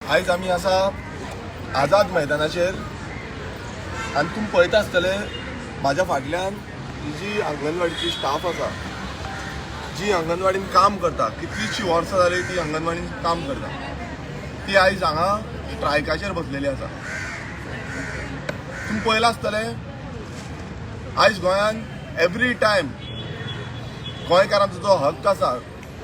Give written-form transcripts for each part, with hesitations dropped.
आयज आमी आसा आझाद मैदानाचेर आनी तुमी पळयता आसतले म्हाज्या फाटल्यान ही जी अंगणवाडीची स्टाफ आसा, जी अंगणवाडीन काम करता, कितलींशीं वर्सां जाली ती अंगणवाडीन काम करता, ती आयज हांगा स्ट्रायकाचेर बसलेली आसा. तुमी पळयलां आसतले आयज गोंयान एवरी टायम गोंयकारांचो जो हक्क आसा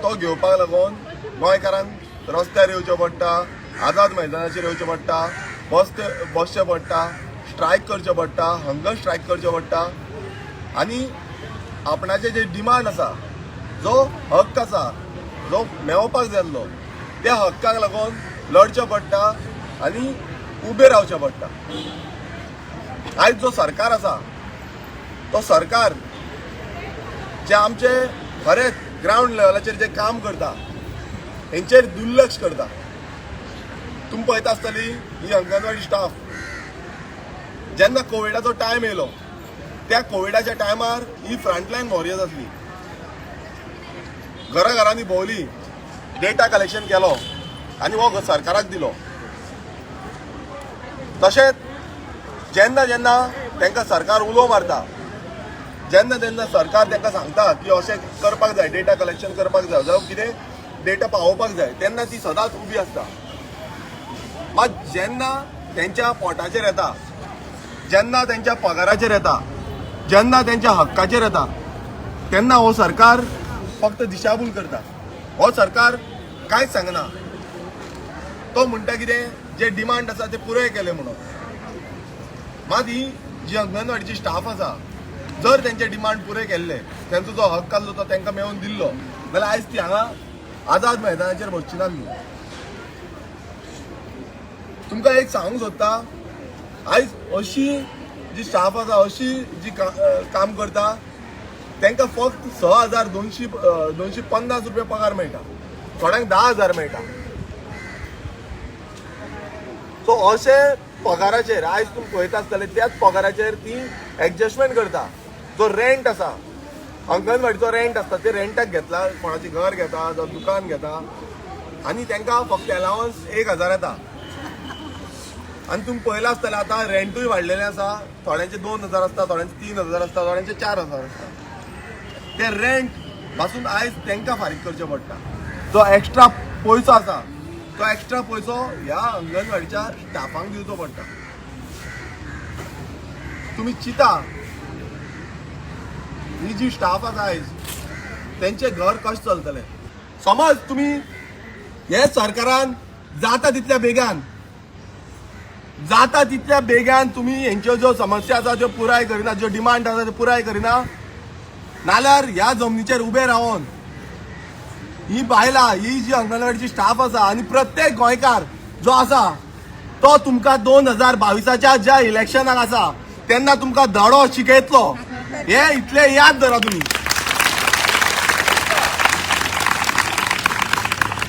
तो घेवपाक लागून गोंयकारांक रस्त्यार येवचें पडटा, आझाद मैदानाचेर येवचें पडटा, बसचें पडटा, स्ट्रायक करचें पडटा, हंगर स्ट्रायक करचें पडटा आनी आपणाचे जे डिमांड आसा, जो हक्क आसा, जो मेळोवपाक जाय आसलो, त्या हक्काक लागून लढचें पडटा आनी उबें रावचें पडटा. आयज जो सरकार आसा तो सरकार जे आमचे खरेंच ग्राउंड लेवलाचेर जे काम करता हेंचेर दुर्लक्ष करता. तुमी पळयता आसतली ही अंगणवाडी स्टाफ जेन्ना कोविडाचो टायम येयलो त्या कोविडाच्या टायमार ही फ्रंटलायन वॉरियर्स आसली. घराघरांनी भोंवली, डेटा कलेक्शन केलो आनी हो सरकाराक दिलो. तशेंच जेन्ना जेन्ना तांकां सरकार उलो मारता, जेन्ना जेन्ना सरकार तांकां सांगता की अशें करपाक जाय, डेटा कलेक्शन करपाक जाय, जावं कितें डेटा पावोवपाक जाय, तेन्ना ती सदांच उबी आसता. मात जेन्ना तेंच्या पोटाचेर येता, जेन्ना तेंच्या पगाराचेर येता, जेन्ना तेंच्या हक्काचेर येता, तेन्ना हो सरकार फक्त दिशाभूल करता. हो सरकार कांयच सांगना. तो म्हणटा कितें जे डिमांड आसा ते पुराय केले म्हणून. मात ही जी अंगणवाडीची स्टाफ आसा, जर तेंचे डिमांड पुरे केल्ले, तेंचो जो हक्क आसलो तो तेंकां मेळून दिल्लो, जाल्यार आयज ती हांगा आझाद मैदानाचेर बसची नासली. तुमकां एक सांगूंक सोदता, आयज अशी जी स्टाफ आसा, अशी जी काम करता, तांकां फक्त 6,250 रुपया पगार मेळटा, थोड्यांक 10,000 मेळटा. सो अशे पगाराचेर आयज तुमी पळयता आसतले त्याच पगाराचेर ती एडजस्टमेंट करता. जो रेंट आसा, अंगणवाडीचो रेंट आसता, ते रेंटाक घेतला, कोणाची घर घेता जावं दुकान घेता आनी तांकां फक्त अलावन्स 1,000 येता. आनी तुमी पळयलां आसतलें आतां रेंटूय वाडलेलें आसा. थोड्यांचे 2,000 आसता, थोड्यांचे 3,000 आसता, थोड्यांचे 4,000 आसता. ते रेंट पासून आयज तांकां फारीक करचें पडटा. जो एक्स्ट्रा पयसो आसा तो एक्स्ट्रा पयसो ह्या अंगणवाडीच्या स्टाफांक दिवचो पडटा. तुमी चिता ही जी स्टाफ आसा आयज तेंचे घर कशें चलतलें. समज तुमी हे सरकारान जाता तितल्या बेगान तुमी हेंच्यो ज्यो समस्या आसा त्यो पुराय करिना, ज्यो डिमांड आसा त्यो पुराय करिना, नाल्यार ह्या जमनीचेर उबे रावन ही बायलां, ही जी अंगणवाडीची स्टाफ आसा आनी प्रत्येक गोंयकार जो आसा तो तुमकां 2022च्या ज्या इलेक्शनाक आसा तेन्ना तुमकां धडो शिकयतलो. हे इतले याद धरा तुमी.